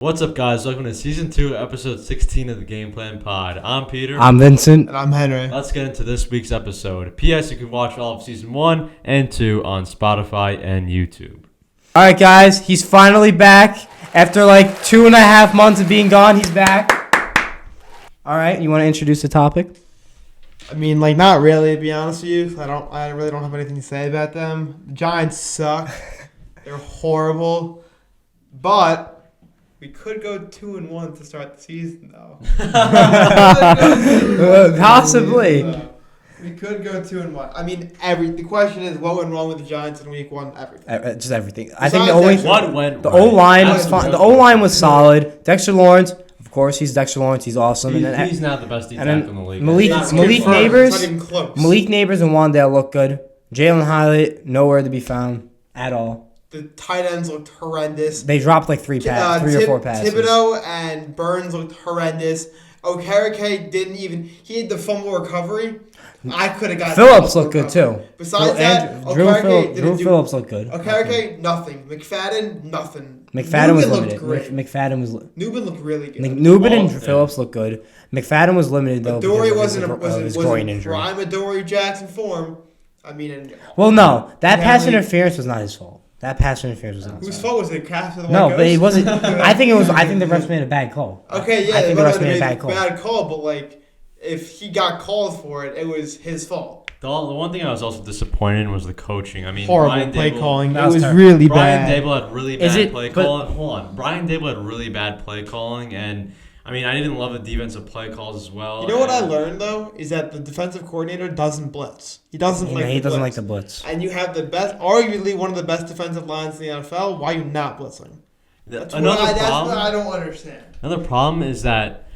What's up, guys? Welcome to Season 2, Episode 16 of the Game Plan Pod. I'm Peter. I'm Vincent. And I'm Henry. Let's get into this week's episode. P.S. You can watch all of Season 1 and 2 on Spotify and YouTube. All right, guys. He's finally back. After like 2.5 months of being gone, he's back. All right. You want to introduce the topic? I mean, not really, to be honest with you. I really don't have anything to say about them. The Giants suck. They're horrible. But we could go 2-1 to start the season, though. Possibly. We could go 2-1. I mean, the question is, what went wrong with the Giants in Week 1? Everything. Just everything. I think the only what went the right? O-line was fine. The O-line was solid. Dexter Lawrence, of course, he's Dexter Lawrence. He's awesome. He's not the best D-tackle in the league. Malik Neighbors and Wandale look good. Jalen Hyatt, nowhere to be found at all. The tight ends looked horrendous. They dropped like three or four passes. Thibodeau and Burns looked horrendous. Okereke he had the fumble recovery. I could have got Phillips looked good too. Besides that, Drew Phillips looked good. Okereke, nothing. McFadden, nothing. McFadden was limited. Newbin looked really good. Newbin and Phillips looked good. McFadden was limited though. Adoree wasn't prime Adoree Jackson form. I mean, no, that pass interference was not his fault. That pass interference was not. Whose fault was it? Cast of the No, but it wasn't. I think the refs made a bad call. Okay, yeah, I think the refs made a bad call. Bad call, but if he got called for it, it was his fault. The one thing I was also disappointed in was the coaching. I mean, horrible play calling. It was terrible. really Brian bad. Dable had really bad play calling. Hold on, Brian Dable had really bad play calling, and I mean, I didn't love the defensive play calls as well. You know what I learned though is that the defensive coordinator doesn't blitz. He doesn't like the blitz. And you have arguably one of the best defensive lines in the NFL. Why are you not blitzing? That's what I don't understand. Another problem is that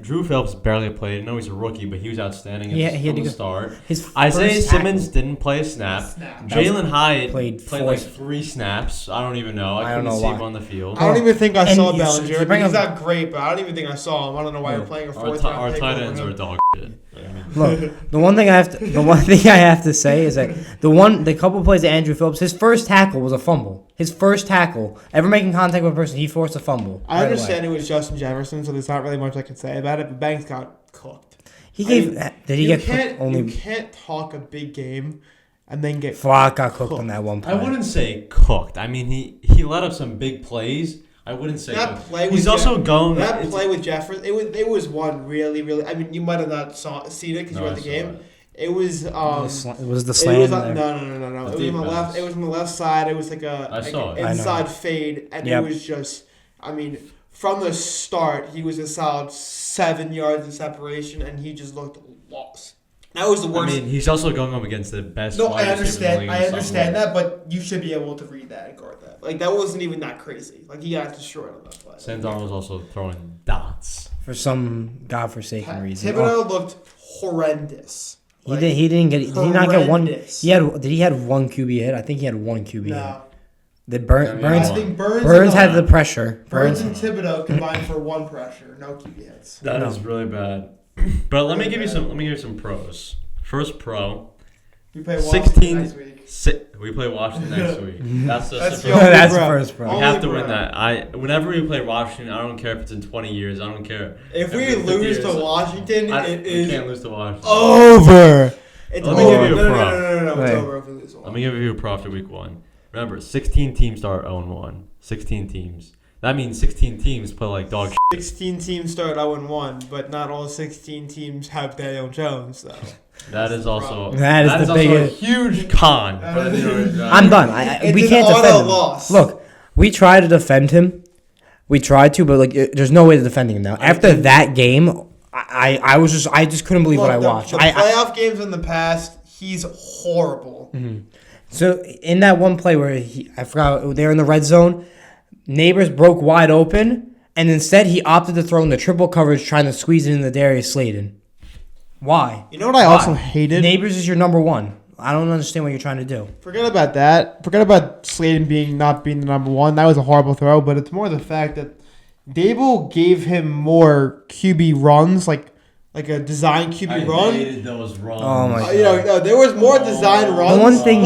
Drew Phillips barely played. I know he's a rookie, but he was outstanding from the start. Isaiah Simmons didn't play a snap. Jalen Hyatt played like 3 snaps. I don't even know. I couldn't see him on the field. I don't even think I saw Bellinger. He's not great, but I don't even think I saw him. I don't know why you're playing a fourth round Our pick. tight ends are dog shit. Look, the one thing I have to say is that the couple plays of Andrew Phillips, his first tackle was a fumble. His first tackle ever making contact with a person, he forced a fumble. I understand it was Justin Jefferson, so there's not really much I can say about it. But Banks got cooked. You can't talk a big game and then get Flock got cooked on that one play. I wouldn't say cooked. I mean, he let up some big plays. I wouldn't say that play. He's also going. That play with Jefferson, it was one really, really. I mean, you might have not seen it because you were at the game. It was it was the slant. No. It was on the left. It was on the left side. It was like an inside fade, and it was just. I mean, from the start, he was a solid 7 yards of separation, and he just looked lost. That was the worst. I mean, he's also going up against the best. No, I understand. I understand that, but you should be able to read that and guard that. That wasn't even that crazy. He got destroyed on that play. Sam Darnold was also throwing dots for some godforsaken reason. Thibodeau looked horrendous. He didn't get. Did he not get one? Did he have one QB hit? I think he had one QB hit. I think Burns had the pressure. Burns and Thibodeau combined for one pressure. No QB hits. That is really bad. But let me give you some pros. First pro. We play Washington next week. We play Washington next week. That's the first pro. We have to win that. Whenever we play Washington, I don't care if it's in 20 years. I don't care. If we lose to Washington, we can't lose to Washington. Over. Let me give you a pro. No. It's over if we lose to Washington. Let me give you a pro after week 1. Remember, 16 teams start 0-1. 16 teams. That means 16 teams play like dog shit. 16 teams start 0-1, but not all 16 teams have Daniel Jones, though. That is also a huge con. I'm done. We can't defend him. Loss. Look, we try to defend him. We tried to, but there's no way to defending him now. After that game, I just couldn't believe what I watched. The playoff games in the past, he's horrible. Mm-hmm. So in that one play where I forgot they were in the red zone, Neighbors broke wide open, and instead he opted to throw in the triple coverage, trying to squeeze it into Darius Slayton. Why? You know what I also hated? Neighbors is your number one. I don't understand what you're trying to do. Forget about that. Forget about Slayton not being the number one. That was a horrible throw, but it's more the fact that Dable gave him more QB runs, like a design QB run. I hated those runs. Oh my god! There was more design runs. The one thing,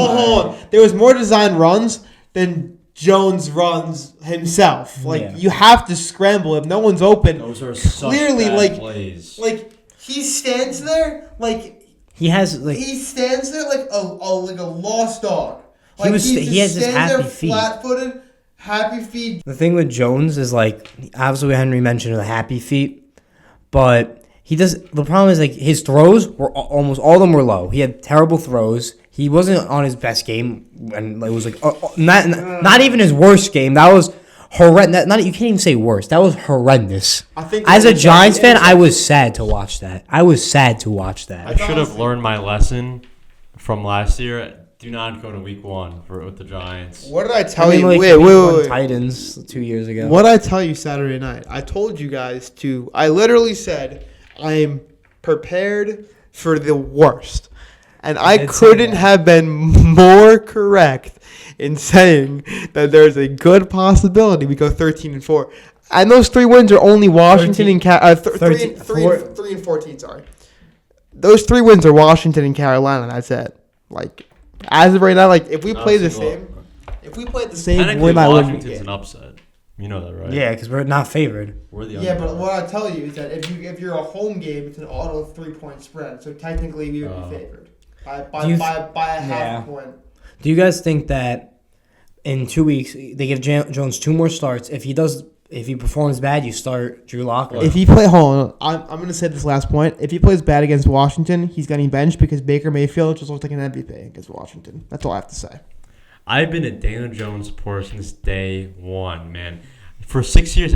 there was more design runs than Jones runs himself. Like you have to scramble if no one's open. Those are clearly such bad plays. Like he stands there like he stands there like a lost dog. Like he has his happy feet. Flat-footed, happy feet. The thing with Jones is like obviously Henry mentioned the happy feet, but he does. The problem is like his throws were almost all of them were low. He had terrible throws. He wasn't on his best game, and it was like not even his worst game. That was horrendous. You can't even say worse. That was horrendous. I think as a Giants fan, I was sad to watch that. I should have learned my lesson from last year. Do not go to week 1 with the Giants. What did I tell you? Wait. Titans 2 years ago. What did I tell you Saturday night? I told you guys I literally said I am prepared for the worst. And I couldn't have been more correct in saying that there's a good possibility we go 13-4. And those 3 wins are only Washington 3 and 14, sorry. Those 3 wins are Washington and Carolina, that's it. Like as of right now, like if we play the same, we're not Washington's an upset. You know that, right? Yeah, because we're not favored. We're the but what I tell you is that if you're a home game, it's an auto 3-point spread. So technically, we would be favored by a half point. Do you guys think that in 2 weeks they give Jones 2 more starts? If he performs bad, you start Drew Lock. If he play, hold on, I'm going to say this last point. If he plays bad against Washington, he's getting benched because Baker Mayfield just looks like an MVP against Washington. That's all I have to say. I've been a Daniel Jones supporter since day 1, man. For 6 years,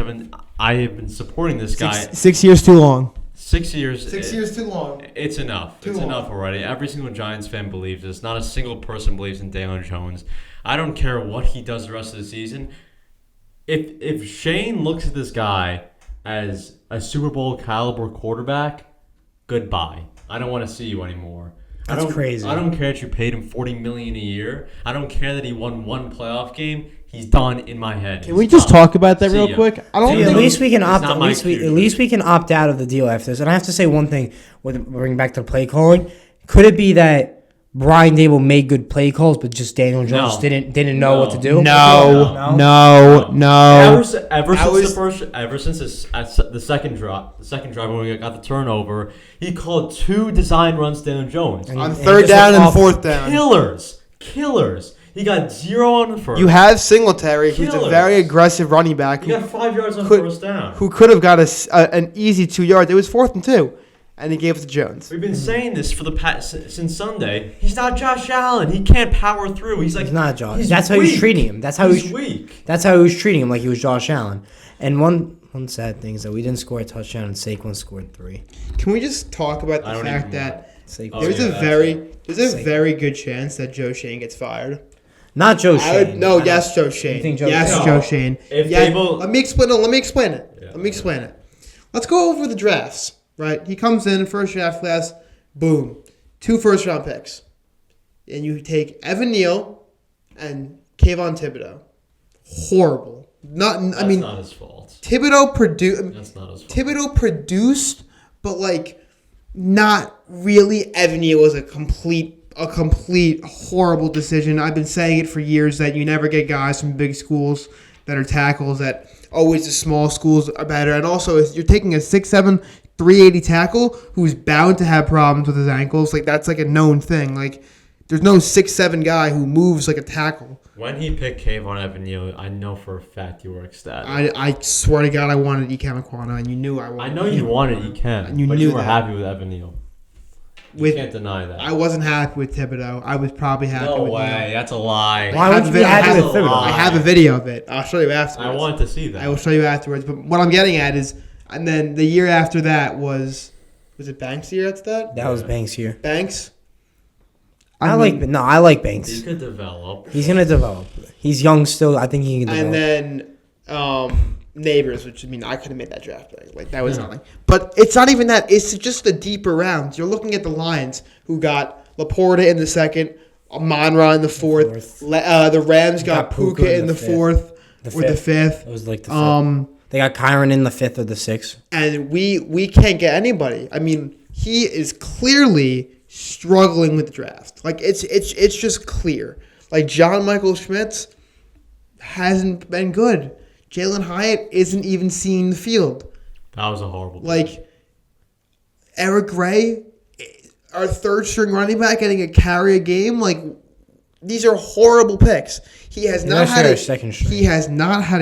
I have been supporting this guy. 6 years too long. 6 years. 6 years too long. It's enough. Enough already. Every single Giants fan believes this. Not a single person believes in Daniel Jones. I don't care what he does the rest of the season. If Shane looks at this guy as a Super Bowl caliber quarterback, goodbye. I don't want to see you anymore. That's crazy. I don't care that you paid him $40 million a year. I don't care that he won 1 playoff game. He's done in my head. Can we just talk about that real quick? At least we can opt out of the deal after this. And I have to say one thing with bringing back to the play calling. Could it be that Brian Dable made good play calls, but just Daniel Jones didn't know what to do? No. Ever since the second drive when we got the turnover, he called 2 design runs to Daniel Jones on 3rd down and 4th down. Killers. He got 0 on the first. You have Singletary, who's a very aggressive running back. He got 5 yards on first down. Who could have got an easy 2 yards. It was 4th and 2. And he gave it to Jones. We've been saying this for the past since Sunday. He's not Josh Allen. He can't power through. He's not Josh. That's how he's treating him. That's how he's weak. That's how he was treating him, like he was Josh Allen. And one sad thing is that we didn't score a touchdown and Saquon scored 3. Can we just talk about the fact that there's a very good chance that Joe Shane gets fired? Not Joe Shane. Yes, Joe Shane. You think Joe Shane. Let me explain it. Yeah. Let's go over the drafts. Right, he comes in first draft class, boom, 2 first-round picks, and you take Evan Neal and Kayvon Thibodeau. Horrible. That's not his fault. Thibodeau produced. That's not his fault. Thibodeau produced, but not really. Evan Neal was a complete horrible decision. I've been saying it for years that you never get guys from big schools that are tackles. That always the small schools are better, and also you're taking a 6'7", 380 tackle who's bound to have problems with his ankles. That's a known thing. There's no 6'7" guy who moves like a tackle. When he picked Kayvon Evan Neal, I know for a fact you were ecstatic. I swear to God I wanted Ikem Ekwonu, and you knew I wanted. I know you wanted Ikem, but you were happy with Evan Neal. You can't deny that. I wasn't happy with Thibodeau. I was probably happy with Neal. No way, that's a lie. Why would you be happy with Thibodeau? I have a video of it. I'll show you afterwards. I want to see that. I will show you afterwards. But what I'm getting at is, and then the year after that was it Banks' year after that? That was Banks' year. Banks? I like Banks. He could develop. He's going to develop. He's young still. I think he can develop. And then Neighbors, which I could have made that draft pick. That was nothing. But it's not even that. It's just the deeper rounds. You're looking at the Lions, who got Laporta in the 2nd, Amon-Ra in the 4th. The Rams got Puka in the 4th or the 5th. It was the 5th. They got Kyron in the 5th or the 6th. And we can't get anybody. He is clearly struggling with the draft. It's just clear. John Michael Schmitz hasn't been good. Jalen Hyatt isn't even seeing the field. That was a horrible pick. Like, Eric Gray, our third string running back, getting a carry a game. Like, these are horrible picks. He has not had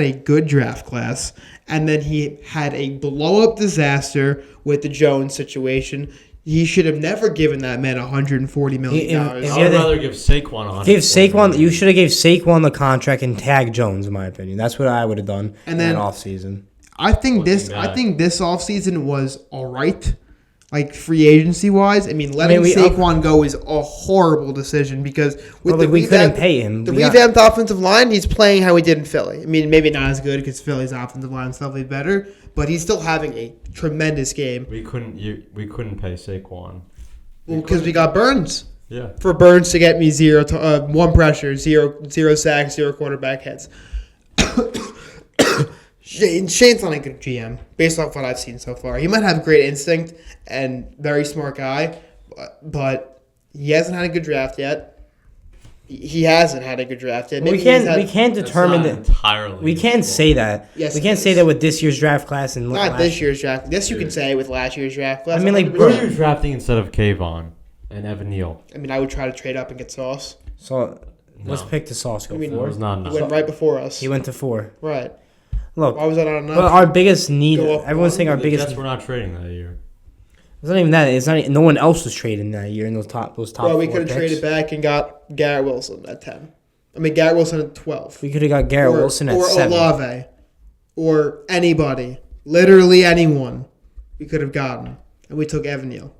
a good draft class, and then he had a blow up disaster with the Jones situation. He should have never given that man $140 million. I would rather give Saquon $140 you should have gave Saquon the contract and tag Jones, in my opinion. That's what I would have done in that offseason. I think this offseason was all right. Like, free agency wise, letting Saquon go is a horrible decision because we couldn't pay him. The revamped offensive line, he's playing how he did in Philly. Maybe not as good because Philly's offensive line is slightly better, but he's still having a tremendous game. We couldn't pay Saquon. Well, because we got Burns. Yeah. For Burns to get me 1 pressure, 0 sacks, 0 quarterback hits. Shane's not a good GM, based off what I've seen so far. He might have great instinct and very smart guy, but he hasn't had a good draft yet. He hasn't had a good draft yet. We can't determine that entirely. We can't say that. Yes, we can't say that with this year's draft class and not this year's draft. This you can say with last year's draft class. Who are you drafting instead of Kayvon and Evan Neal? I would try to trade up and get Sauce. So let's pick the Sauce. He went right before us. He went to 4. Right. Look, why was that not enough? But our biggest need, everyone's saying our biggest. Jets were not trading that year. It's not even that. It's not. No one else was trading that year in those top. Well, we could have traded back and got Garrett Wilson at 10. Garrett Wilson at 12. We could have got Garrett Wilson at 7. Or Olave, or anybody, literally anyone, we could have gotten, and we took Evan Neal.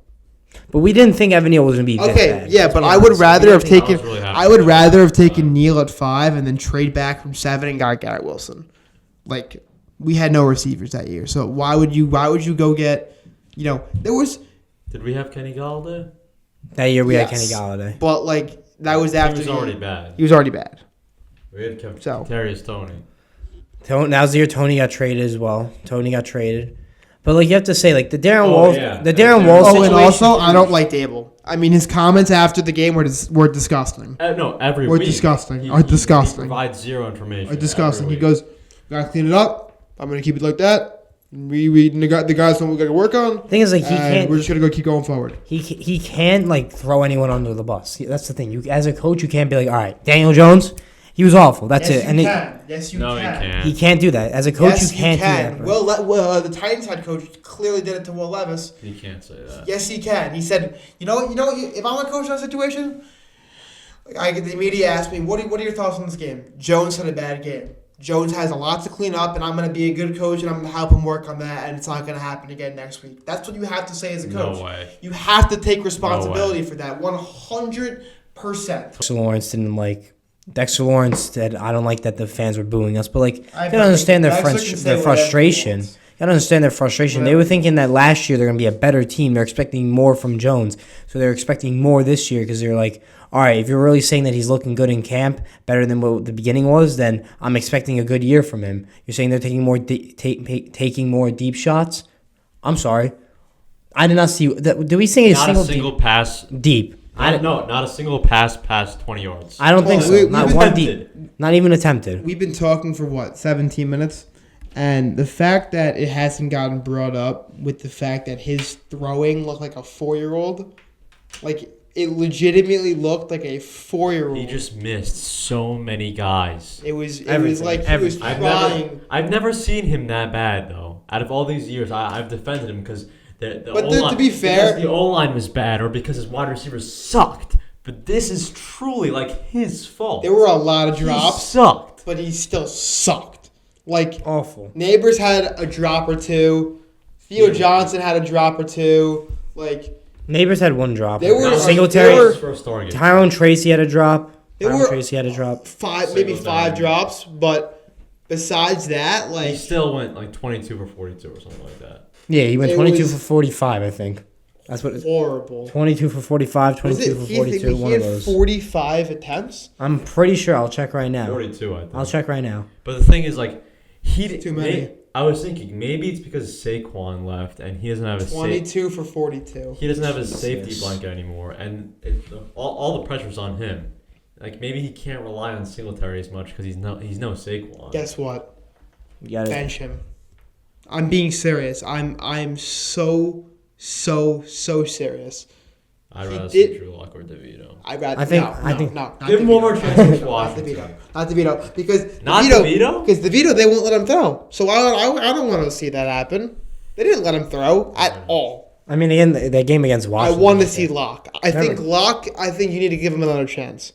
But we didn't think Evan Neal was going to be that bad. Yeah, but I would rather have taken. I would rather have taken Neal at 5 and then trade back from 7 and got Garrett Wilson. Like, we had no receivers that year, so why would you go get, there was. Did we have Kenny Galladay? That year we had Kenny Galladay, but that was after. He was already bad. He was already bad. We had Kadarius Toney. That was the year Toney got traded as well. Toney got traded, but you have to say the Darren Wall, the Darren Wall situation. And also I don't like Dable. His comments after the game were disgusting. No, every week. Disgusting. He provides zero information. Disgusting. He goes, "Gotta clean it up. I'm gonna keep it like that. The guys know what we gotta work on." Thing is, he can't. We're just gonna keep going forward. He can't throw anyone under the bus. That's the thing. You as a coach, you can't be all right, Daniel Jones, he was awful. That's it. And yes, you can. He can't. He can't do that. As a coach, you can't do that. Bro. Well, the Titans head coach clearly did it to Will Levis. He can't say that. Yes, he can. He said, if I'm a coach in that situation, the media asked me, what are your thoughts on this game? Jones had a bad game. Jones has a lot to clean up, and I'm going to be a good coach, and I'm going to help him work on that, and it's not going to happen again next week. That's what you have to say as a coach. No way. You have to take responsibility for that, 100%. Dexter Lawrence said, I don't like that the fans were booing us, but you gotta understand their frustration. You gotta understand their frustration. Whatever. They were thinking that last year they're gonna be a better team. They're expecting more from Jones, so they're expecting more this year because they're like, all right, if you're really saying that he's looking good in camp, better than what the beginning was, then I'm expecting a good year from him. You're saying they're taking more taking more deep shots. I'm sorry, I did not see that. Do we see a single pass deep? Not a single pass past 20 yards. I don't think so. Not one deep. Not even attempted. We've been talking for 17 minutes? And the fact that it hasn't gotten brought up with the fact that his throwing looked like a 4-year-old, it legitimately looked like a 4-year-old. He just missed so many guys. It was like he was trying. I've never seen him that bad, though. Out of all these years, I've defended him because... to be fair, because the O-line was bad or because his wide receivers sucked. But this is truly his fault. There were a lot of drops. He sucked. But he still sucked. Awful. Neighbors had a drop or two. Theo Johnson had a drop or two. Neighbors had one drop. Singletary. Tyrone Tracy had a drop. Five drops. But besides that, he still went 22 for 42 or something like that. Yeah, he went 22 for 45, I think. That's what. Horrible. 22 for 45, 22 for 42. One of those. 45 attempts. I'm pretty sure. I'll check right now. 42, I think. I'll check right now. But the thing is, too many. I was thinking maybe it's because Saquon left and he doesn't have his 22 for 42. He doesn't have his safety blanket anymore, and all the pressure's on him. like maybe he can't rely on Singletary as much because he's no Saquon. Guess what? Bench him. I'm being serious. I'm so serious. I'd rather see Drew Lock or DeVito. I think no. Give him one more chance to Washington. Not DeVito. Because DeVito? Because DeVito, they won't let him throw. So I don't want to see that happen. They didn't let him throw at all. I mean, again, that game against Washington. I want to see Locke. I think you need to give him another chance.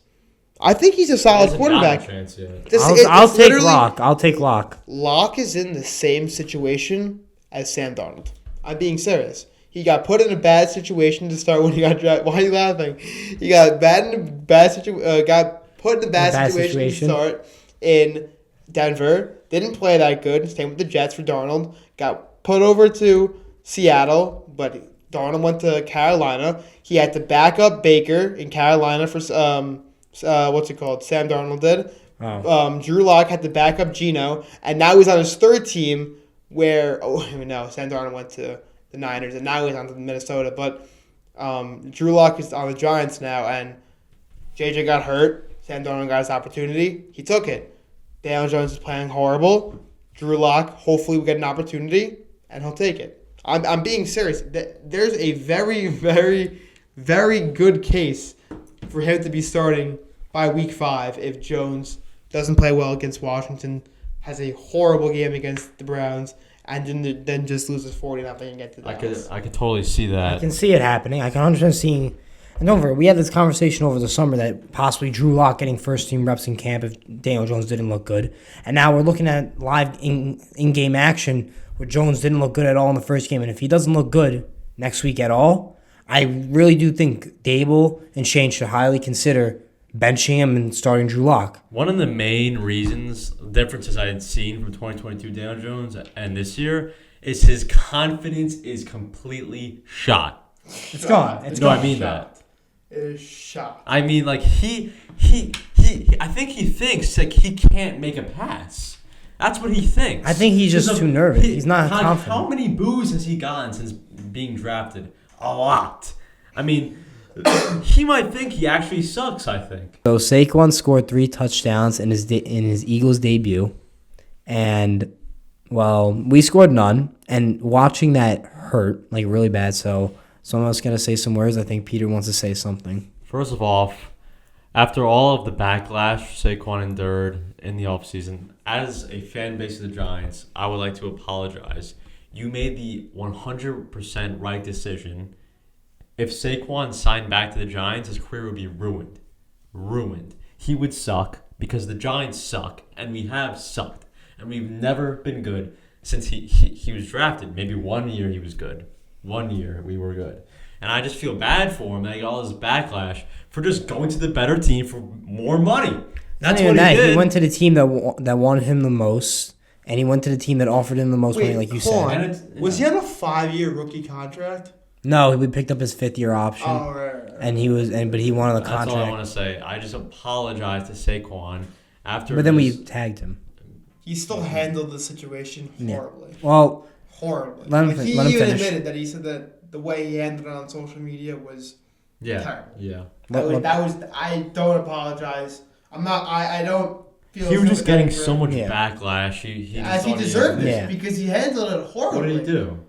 I think he's a solid quarterback. I'll take Locke. I'll take Locke. Locke is in the same situation as Sam Darnold. I'm being serious. He got put in a bad situation to start when he got drafted. Why are you laughing? He got got put in a bad situation to start in Denver. Didn't play that good. Stayed with the Jets for Darnold. Got put over to Seattle, but Darnold went to Carolina. He had to back up Baker in Carolina for Sam Darnold did. Oh. Drew Lock had to back up Geno, and now he's on his third team where Sam Darnold went to the Niners, and now he's on to Minnesota. But Drew Lock is on the Giants now, and JJ got hurt. Sam Darnold got his opportunity. He took it. Daniel Jones is playing horrible. Drew Lock, hopefully we get an opportunity, and he'll take it. I'm being serious. There's a very, very, very good case for him to be starting by week 5 if Jones doesn't play well against Washington, has a horrible game against the Browns, and then just loses 40-0 and get to that. I could totally see that. I can see it happening. I can understand seeing. And over, we had this conversation over the summer that possibly Drew Lock getting first-team reps in camp if Daniel Jones didn't look good. And now we're looking at live in-game action where Jones didn't look good at all in the first game. And if he doesn't look good next week at all, I really do think Dable and Shane should highly consider benching him and starting Drew Lock. One of the main differences I had seen from 2022 Daniel Jones and this year is his confidence is completely shot. It's gone. I mean that. It is shot. I mean, like, I think he thinks, like, he can't make a pass. That's what he thinks. I think he's just too nervous. He's not confident. How many boos has he gotten since being drafted? A lot. I mean, he might think he actually sucks, I think. So Saquon scored 3 touchdowns in his Eagles debut. And, well, we scored none. And watching that hurt, like, really bad. So I'm just going to say some words. I think Peter wants to say something. First of all, after all of the backlash Saquon endured in the offseason, as a fan base of the Giants, I would like to apologize. You made the 100% right decision. If Saquon signed back to the Giants, his career would be ruined. Ruined. He would suck because the Giants suck, and we have sucked. And we've never been good since he was drafted. Maybe 1 year he was good. 1 year we were good. And I just feel bad for him that he got all this backlash for just going to the better team for more money. That's what he did. He went to the team that wanted him the most, and he went to the team that offered him the most money, like you said. Was he on a 5-year rookie contract? No, we picked up his 5th-year option. Oh, right. And but he wanted the contract. That's all I want to say. I just apologize to Saquon after. But then we tagged him. He still handled the situation horribly. Yeah. Well, horribly. Let him even finish. Admitted that he said that the way he handled it on social media was terrible. Yeah. That was. I don't apologize. I'm not. I don't feel. He was just getting so much backlash. He deserved it because he handled it horribly. What did he do?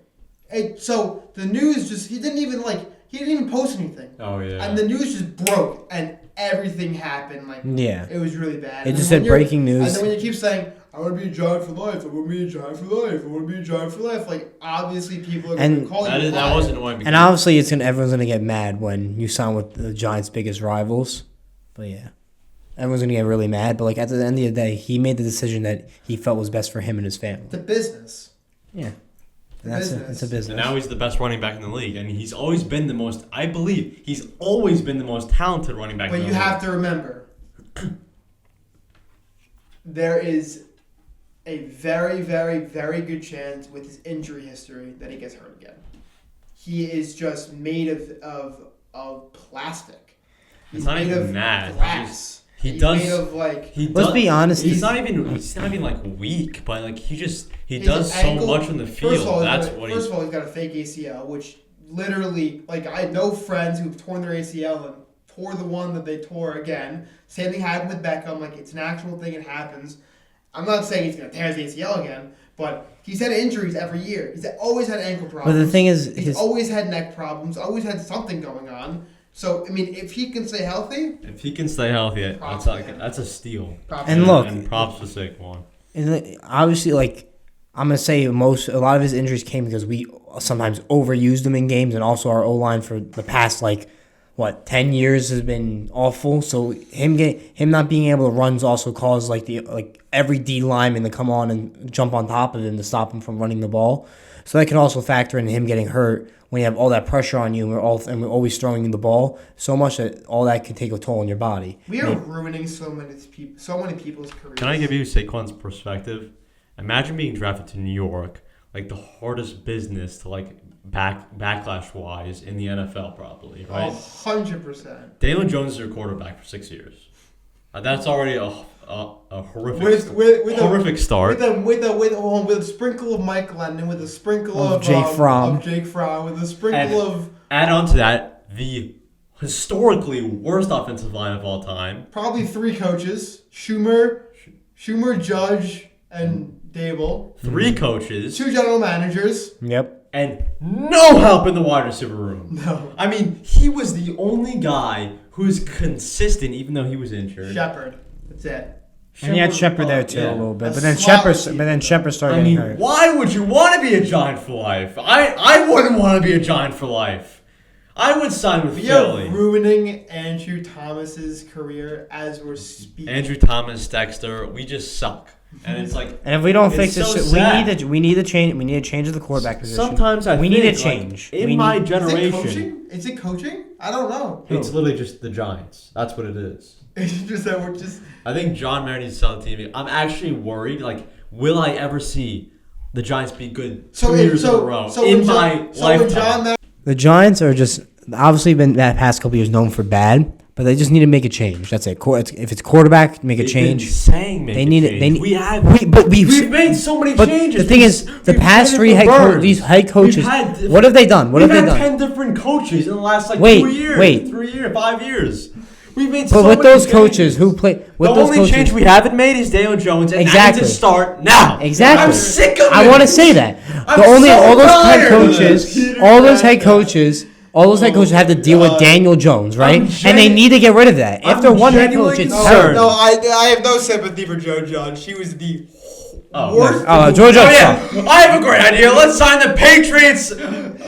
So the news he didn't even post anything. Oh yeah. And the news just broke and everything happened. It was really bad. It just said breaking news. And then when you keep saying, I want to be a Giant for life, I want to be a Giant for life, I want to be a Giant for life, like obviously people are going to call you. That wasn't annoying. And obviously everyone's going to get mad when you sign with the Giants' biggest rivals. But yeah. Everyone's going to get really mad. But at the end of the day, he made the decision that he felt was best for him and his family. The business. Yeah. It's a business. And now he's the best running back in the league. And he's always been the most, I believe, he's always been the most talented running back in the league. But you have to remember, there is a very, very, very good chance with his injury history that he gets hurt again. He is just made of plastic. He's made of glass. Let's be honest. He's not even like weak, but he does so much on the field. First of all, he's got a fake ACL, which literally I know friends who've torn their ACL and tore the one that they tore again. Same thing happened with Beckham. Like, it's an actual thing. It happens. I'm not saying he's going to tear his ACL again, but he's had injuries every year. He's always had ankle problems. But the thing is, he's always had neck problems, always had something going on. So, I mean, if he can stay healthy... that's a steal. And look... And props to Saquon. And obviously, like, I'm going to say a lot of his injuries came because we sometimes overused him in games, and also our O-line for the past, 10 years has been awful. So him not being able to run also caused, every D lineman to come on and jump on top of him to stop him from running the ball. So that can also factor in him getting hurt when you have all that pressure on you and we're always throwing you the ball so much that all that can take a toll on your body. We are ruining so many people's careers. Can I give you Saquon's perspective? Imagine being drafted to New York, the hardest business to backlash wise in the NFL, probably, right? 100%. Daniel Jones is your quarterback for 6 years. That's already a horrific horrific start. With a sprinkle of Mike Lennon, with a sprinkle of Jake Fromm, with a sprinkle of... Add on to that, the historically worst offensive line of all time. Probably 3 coaches. Schumer, Judge, and Dable. 3 coaches. 2 general managers. Yep. And no help in the wide receiver room. No. I mean, he was the only guy who's consistent, even though he was injured. Shepard. That's it. And he had Shepard there too a little bit, but then Shepard started getting hurt. Why would you want to be a Giant for life? I wouldn't want to be a Giant for life. I would sign with Philly. We are ruining Andrew Thomas's career as we're speaking. Andrew Thomas, Dexter, we just suck. And it's and if we don't fix this, we need to change. We need a change of the quarterback position. Sometimes we need a change. My generation, is it coaching? I don't know. It's literally just the Giants. That's what it is. It's just that we're just. I think John Mayer needs to sell the team. I'm actually worried. Will I ever see the Giants be good 2 years in a row in my lifetime? The Giants are just obviously been that past couple years known for bad. But they just need to make a change. That's it. If it's quarterback, make a change. We've made so many changes. The thing is, the past 3 head coaches. What have they done? We've had 10 different coaches in the last 2 years, 3 years, 5 years. We've made so many changes. But with those coaches who play, the only change we haven't made is Daniel Jones, and I need to start now. Exactly. I'm sick of it. I want to say that. All those head coaches have to deal with Daniel Jones, right? And they need to get rid of that. After one head coach, it's terrible. No, I have no sympathy for Joe Judge. He was the worst. Joe Judge. I have a great idea. Let's sign the Patriots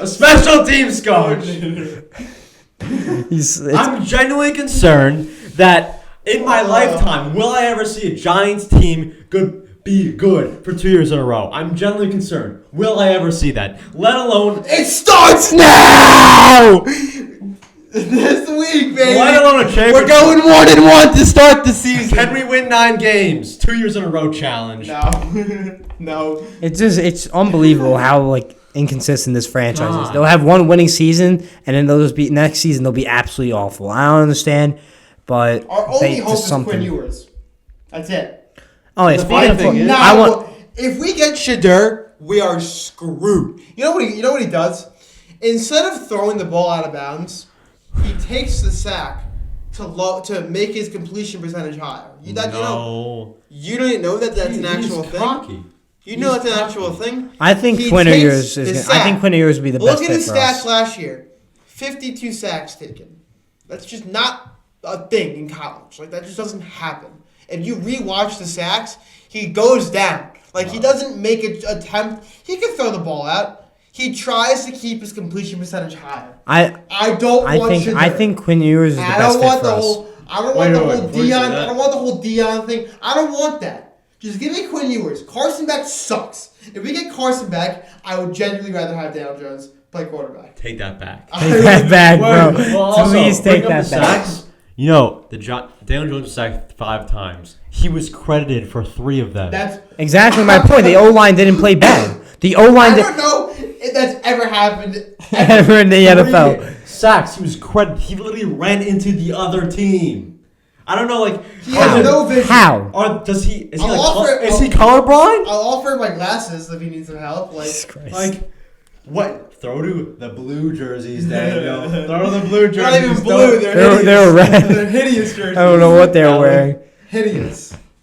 special teams coach. I'm genuinely concerned that in my lifetime, will I ever see a Giants team be good for 2 years in a row? I'm genuinely concerned. Will I ever see that? Let alone... It starts now! This week, baby. Let alone a championship. We're going 1-1 to start the season. Can we win 9 games? 2 years in a row challenge. No. It's unbelievable how inconsistent this franchise is. They'll have one winning season, and then next season they'll be absolutely awful. I don't understand, but our only hope is Quinn Ewers. That's it. Oh, yeah. If we get Shedeur, we are screwed. You know what he does? Instead of throwing the ball out of bounds, he takes the sack to make his completion percentage higher. You don't know that that's an actual thing. You know that's an actual thing. I think Quinn Ewers would be the best fit for us. Look at his stats last year: 52 sacks taken. That's just not a thing in college. That just doesn't happen. If you rewatch the sacks, he goes down. He doesn't make an attempt. He can throw the ball out. He tries to keep his completion percentage higher. I think Quinn Ewers is the best fit for us. I don't want the whole Dion thing. I don't want that. Just give me Quinn Ewers. Carson Beck sucks. If we get Carson Beck, I would genuinely rather have Daniel Jones play quarterback. Take that back. Take that back, bro. Please take that back. Daniel Jones was sacked 5 times. He was credited for 3 of them. That's exactly my point. The O-line didn't play bad. The O-line. I don't know if that's ever happened ever in the NFL. Sacks. He was credited. He literally ran into the other team. I don't know, he has no vision. How? Is he colorblind? I'll offer him my glasses if he needs some help. What? Throw to the blue jerseys, Daniel. Throw to the blue jerseys. Not even blue. They're red. They're hideous jerseys. I don't know what they're wearing. Hideous.